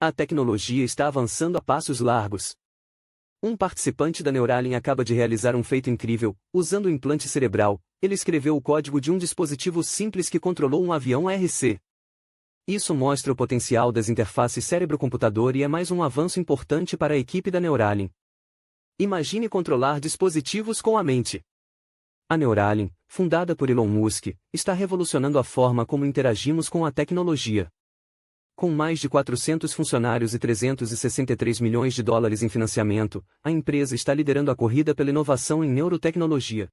A tecnologia está avançando a passos largos. Um participante da Neuralink acaba de realizar um feito incrível. Usando o implante cerebral, ele escreveu o código de um dispositivo simples que controlou um avião RC. Isso mostra o potencial das interfaces cérebro-computador e é mais um avanço importante para a equipe da Neuralink. Imagine controlar dispositivos com a mente. A Neuralink, fundada por Elon Musk, está revolucionando a forma como interagimos com a tecnologia. Com mais de 400 funcionários e 363 milhões de dólares em financiamento, a empresa está liderando a corrida pela inovação em neurotecnologia.